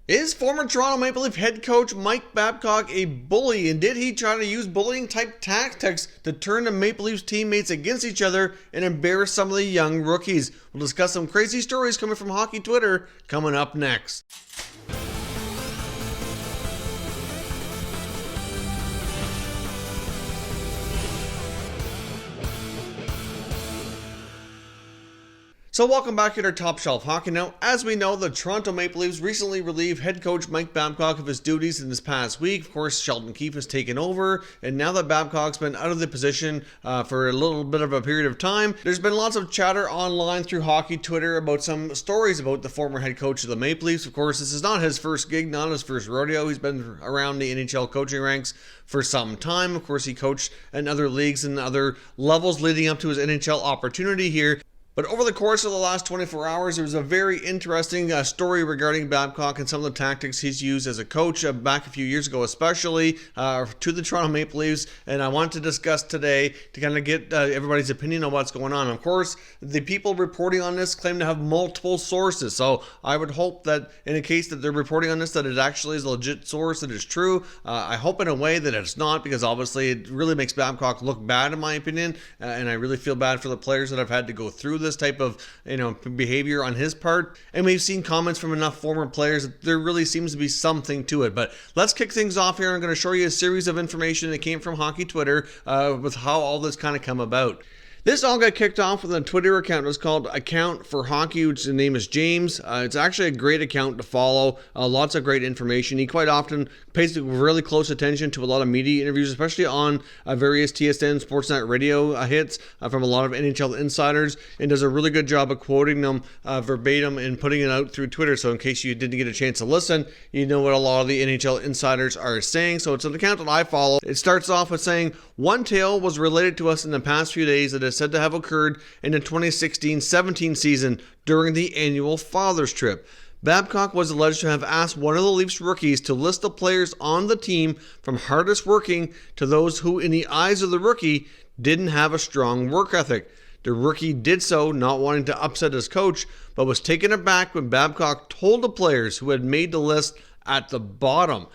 Is former Toronto Maple Leaf head coach Mike Babcock a bully, and did he try to use bullying type tactics to turn the Maple Leafs teammates against each other and embarrass some of the young rookies? We'll discuss some crazy stories coming from hockey Twitter coming up next. So welcome back to our Top Shelf Hockey. Now, as we know, the Toronto Maple Leafs recently relieved head coach Mike Babcock of his duties in this past week. Of course, Sheldon Keefe has taken over, and now that Babcock's been out of the position for a little bit of a period of time, there's been lots of chatter online through hockey Twitter about some stories about the former head coach of the Maple Leafs. Of course, this is not his first gig, not his first rodeo. He's been around the NHL coaching ranks for some time. Of course, he coached in other leagues and other levels leading up to his NHL opportunity here. But over the course of the last 24 hours, there was a very interesting story regarding Babcock and some of the tactics he's used as a coach back a few years ago, especially to the Toronto Maple Leafs. And I want to discuss today to kind of get everybody's opinion on what's going on. Of course, the people reporting on this claim to have multiple sources. So I would hope that in a case that they're reporting on this, that it actually is a legit source, that is true. I hope in a way that it's not, because obviously it really makes Babcock look bad in my opinion. And I really feel bad for the players that have had to go through this type of behavior on his part. And we've seen comments from enough former players that there really seems to be something to it. But let's kick things off here. I'm going to show you a series of information that came from hockey Twitter with how all this kind of come about. This all got kicked off with a Twitter account. It was called Account for Hockey, which the name is James. It's actually a great account to follow. Lots of great information. He quite often pays really close attention to a lot of media interviews, especially on various TSN Sportsnet radio hits from a lot of NHL insiders, and does a really good job of quoting them verbatim and putting it out through Twitter. So in case you didn't get a chance to listen, you know what a lot of the NHL insiders are saying. So it's an account that I follow. It starts off with saying, "One tale was related to us in the past few days that is said to have occurred in the 2016-17 season during the annual Father's Trip. Babcock was alleged to have asked one of the Leafs rookies to list the players on the team from hardest working to those who, in the eyes of the rookie, didn't have a strong work ethic. The rookie did so, not wanting to upset his coach, but was taken aback when Babcock told the players who had made the list at the bottom."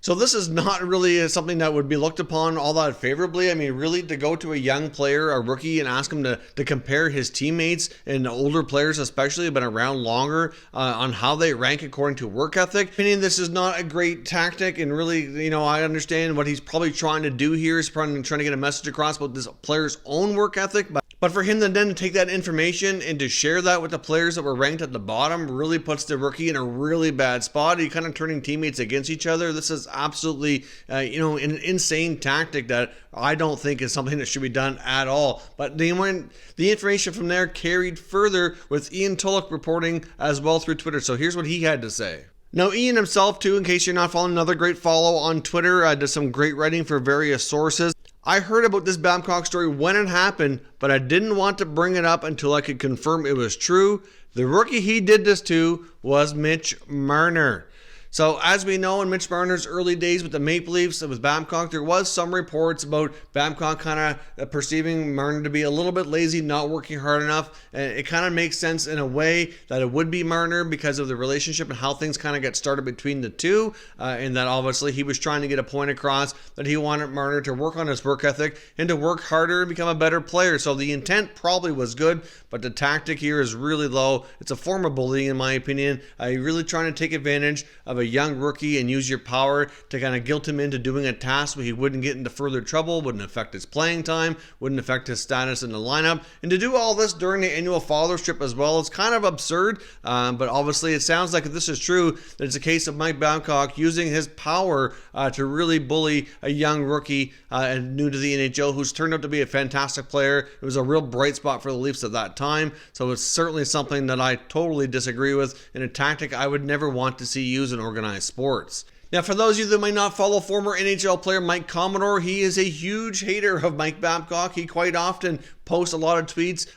So this is not really something that would be looked upon all that favorably. I mean, really, to go to a young player, a rookie, and ask him to compare his teammates and older players especially have been around longer on how they rank according to work ethic. I mean, this is not a great tactic, and really, I understand what he's probably trying to do here is probably trying to get a message across about this player's own work ethic, but for him to then take that information and to share that with the players that were ranked at the bottom really puts the rookie in a really bad spot. He's kind of turning teammates against each other. This is absolutely, an insane tactic that I don't think is something that should be done at all. But the information from there carried further with Ian Tillich reporting as well through Twitter. So here's what he had to say. Now, Ian himself, too, in case you're not following, another great follow on Twitter, does some great writing for various sources. "I heard about this Babcock story when it happened, but I didn't want to bring it up until I could confirm it was true. The rookie he did this to was Mitch Marner." So as we know, in Mitch Marner's early days with the Maple Leafs, with Babcock, there was some reports about Babcock kind of perceiving Marner to be a little bit lazy, not working hard enough. And it kind of makes sense in a way that it would be Marner because of the relationship and how things kind of got started between the two. And that obviously he was trying to get a point across that he wanted Marner to work on his work ethic and to work harder and become a better player. So the intent probably was good, but the tactic here is really low. It's a form of bullying in my opinion. You're really trying to take advantage of a young rookie and use your power to kind of guilt him into doing a task where he wouldn't get into further trouble, wouldn't affect his playing time, wouldn't affect his status in the lineup. And to do all this during the annual Father's Trip as well is kind of absurd, but obviously it sounds like if this is true, that it's a case of Mike Babcock using his power to really bully a young rookie and new to the NHL who's turned out to be a fantastic player. It was a real bright spot for the Leafs at that time, so it's certainly something that I totally disagree with and a tactic I would never want to see used in organized sports. Now, for those of you that might not follow former NHL player Mike Commodore, he is a huge hater of Mike Babcock. He quite often posts a lot of tweets,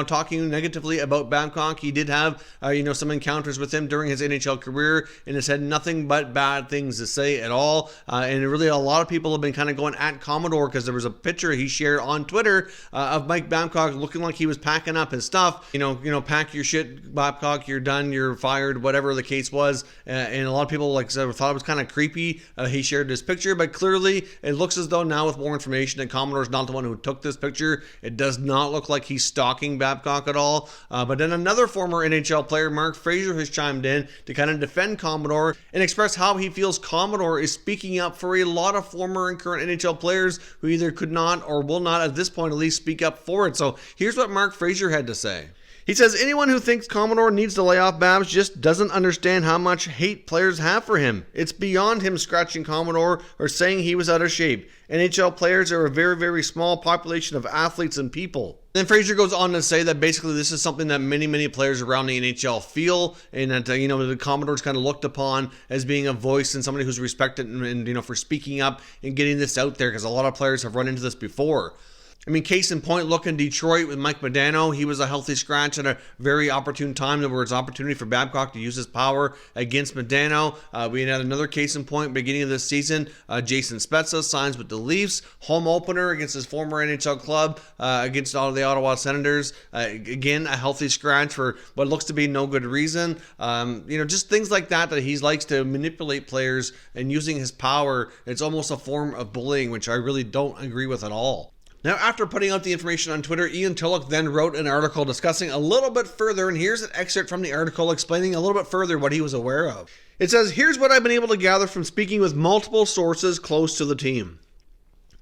talking negatively about Babcock. He did have, some encounters with him during his NHL career, and has had nothing but bad things to say at all. And really, a lot of people have been kind of going at Commodore because there was a picture he shared on Twitter of Mike Babcock looking like he was packing up his stuff. Pack your shit, Babcock. You're done. You're fired. Whatever the case was. And a lot of people, like I said, thought it was kind of creepy. He shared this picture, but clearly it looks as though now with more information that Commodore's not the one who took this picture. It does not look like he's stalking Babcock at all. But then another former NHL player, Mark Fraser, has chimed in to kind of defend Commodore and express how he feels Commodore is speaking up for a lot of former and current NHL players who either could not or will not at this point at least speak up for it. So here's what Mark Fraser had to say. He says, anyone who thinks Commodore needs to lay off Babs just doesn't understand how much hate players have for him. It's beyond him scratching Commodore or saying he was out of shape. NHL players are a very, very small population of athletes and people. Then Fraser goes on to say that basically this is something that many, many players around the NHL feel, and that, the Commodore's kind of looked upon as being a voice and somebody who's respected and for speaking up and getting this out there, because a lot of players have run into this before. I mean, case in point, look in Detroit with Mike Modano. He was a healthy scratch at a very opportune time. There was opportunity for Babcock to use his power against Modano. We had another case in point beginning of this season. Jason Spezza signs with the Leafs. Home opener against his former NHL club against all of the Ottawa Senators. Again, a healthy scratch for what looks to be no good reason. Just things like that he likes to manipulate players and using his power. It's almost a form of bullying, which I really don't agree with at all. Now, after putting out the information on Twitter, Tillich then wrote an article discussing a little bit further, and here's an excerpt from the article explaining a little bit further what he was aware of. It says, here's what I've been able to gather from speaking with multiple sources close to the team.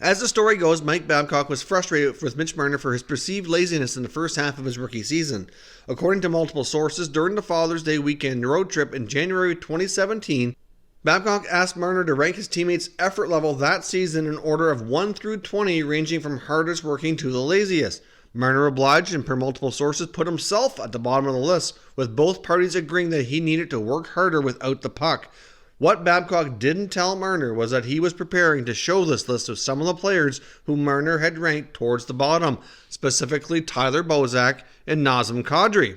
As the story goes, Mike Babcock was frustrated with Mitch Marner for his perceived laziness in the first half of his rookie season. According to multiple sources, during the Father's Day weekend road trip in January 2017, Babcock asked Marner to rank his teammates' effort level that season in order of 1 through 20, ranging from hardest working to the laziest. Marner obliged and, per multiple sources, put himself at the bottom of the list, with both parties agreeing that he needed to work harder without the puck. What Babcock didn't tell Marner was that he was preparing to show this list of some of the players who Marner had ranked towards the bottom, specifically Tyler Bozak and Nazem Kadri.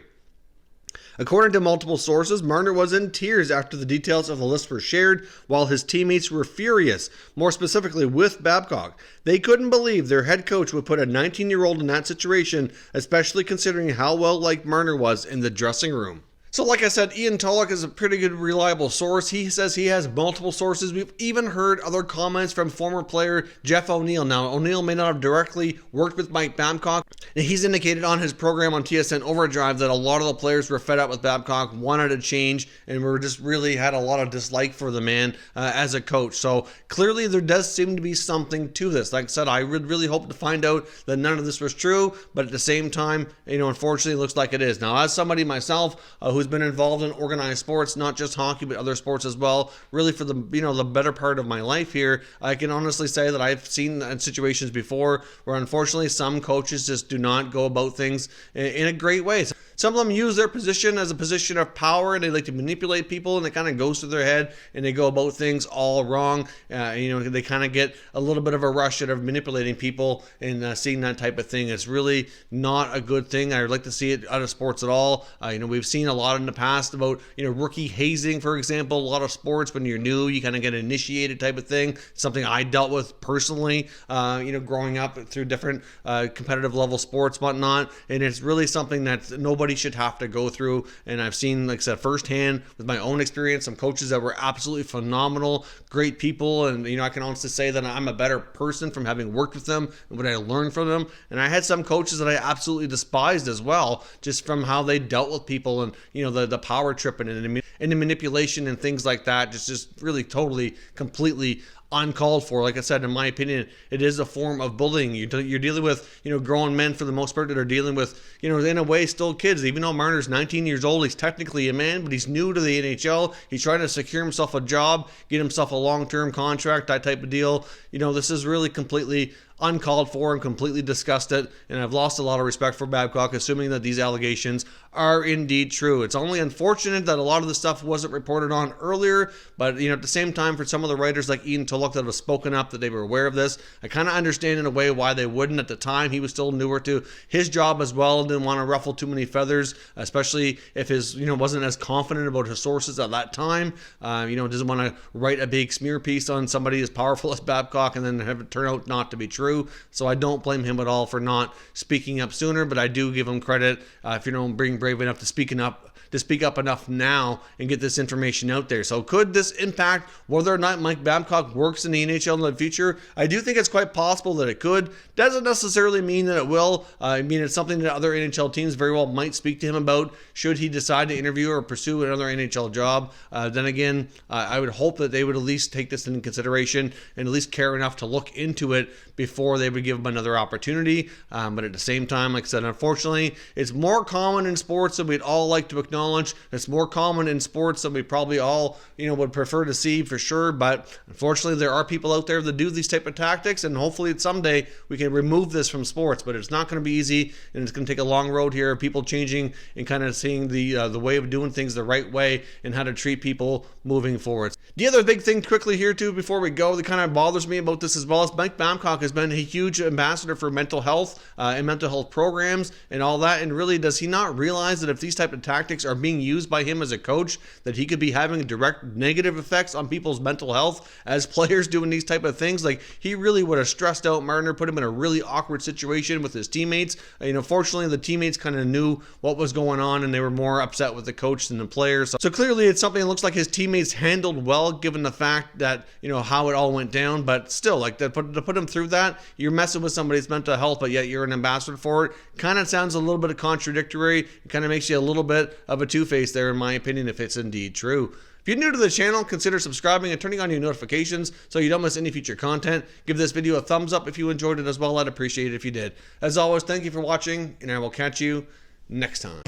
According to multiple sources, Marner was in tears after the details of the list were shared, while his teammates were furious, more specifically with Babcock. They couldn't believe their head coach would put a 19-year-old in that situation, especially considering how well-liked Marner was in the dressing room. So like I said, Tillich is a pretty good, reliable source. He says he has multiple sources. We've even heard other comments from former player Jeff ONeal. Now, ONeal may not have directly worked with Mike Babcock. And he's indicated on his program on TSN Overdrive that a lot of the players were fed up with Babcock, wanted a change, and were just really had a lot of dislike for the man as a coach. So clearly there does seem to be something to this. Like I said, I would really hope to find out that none of this was true, but at the same time, unfortunately it looks like it is. Now, as somebody myself who's been involved in organized sports, not just hockey, but other sports as well, really for the the better part of my life here, I can honestly say that I've seen situations before where unfortunately some coaches just do not go about things in a great way. Some of them use their position as a position of power, and they like to manipulate people, and it kind of goes to their head, and they go about things all wrong. They kind of get a little bit of a rush out of manipulating people and seeing that type of thing. It's really not a good thing. I would like to see it out of sports at all. We've seen a lot in the past about rookie hazing, for example. A lot of sports, when you're new, you kind of get initiated type of thing. Something I dealt with personally, growing up through different competitive level sports, whatnot, and it's really something that nobody should have to go through. And I've seen, like I said, firsthand with my own experience, some coaches that were absolutely phenomenal, great people, and I can honestly say that I'm a better person from having worked with them and what I learned from them. And I had some coaches that I absolutely despised as well, just from how they dealt with people and the power tripping and the manipulation and things like that. Just really totally completely uncalled for. Like I said, in my opinion, it is a form of bullying. You're dealing with grown men for the most part that are dealing with in a way still kids. Even though Marner's 19 years old, he's technically a man, but he's new to the NHL. He's trying to secure himself a job, get himself a long-term contract, that type of deal. This is really completely uncalled for and completely disgusted, and I've lost a lot of respect for Babcock, assuming that these allegations are indeed true. It's only unfortunate that a lot of the stuff wasn't reported on earlier, but at the same time, for some of the writers like Tillich that have spoken up that they were aware of this, I kind of understand in a way why they wouldn't. At the time, he was still newer to his job as well, and didn't want to ruffle too many feathers, especially if his wasn't as confident about his sources at that time. Doesn't want to write a big smear piece on somebody as powerful as Babcock and then have it turn out not to be true. So I don't blame him at all for not speaking up sooner, but I do give him credit if being brave enough to speak up enough now and get this information out there. So could this impact whether or not Mike Babcock works in the NHL in the future? I do think it's quite possible that it could. Doesn't necessarily mean that it will. It's something that other NHL teams very well might speak to him about should he decide to interview or pursue another NHL job. Then again, I would hope that they would at least take this into consideration and at least care enough to look into it before they would give him another opportunity. But at the same time, like I said, unfortunately, it's more common in sports than we'd all like to acknowledge. It's more common in sports than we probably all, would prefer to see for sure. But unfortunately, there are people out there that do these type of tactics, and hopefully someday we can remove this from sports. But it's not going to be easy, and it's going to take a long road here. People changing and kind of seeing the way of doing things the right way and how to treat people moving forward. The other big thing quickly here too before we go that kind of bothers me about this as well is Mike Babcock has been a huge ambassador for mental health and mental health programs and all that. And really, does he not realize that if these type of tactics are being used by him as a coach, that he could be having direct negative effects on people's mental health as players doing these type of things? Like, he really would have stressed out Marner, put him in a really awkward situation with his teammates. Fortunately, the teammates kind of knew what was going on and they were more upset with the coach than the players. So clearly, it's something that looks like his teammates handled well, given the fact that, how it all went down. But still, like, to put him through that, you're messing with somebody's mental health, but yet you're an ambassador for it. Kind of sounds a little bit contradictory. It kind of makes you a little bit of a two-face there, in my opinion, if it's indeed true. If you're new to the channel, consider subscribing and turning on your notifications so you don't miss any future content. Give this video a thumbs up if you enjoyed it as well. I'd appreciate it if you did. As always, thank you for watching, and I will catch you next time.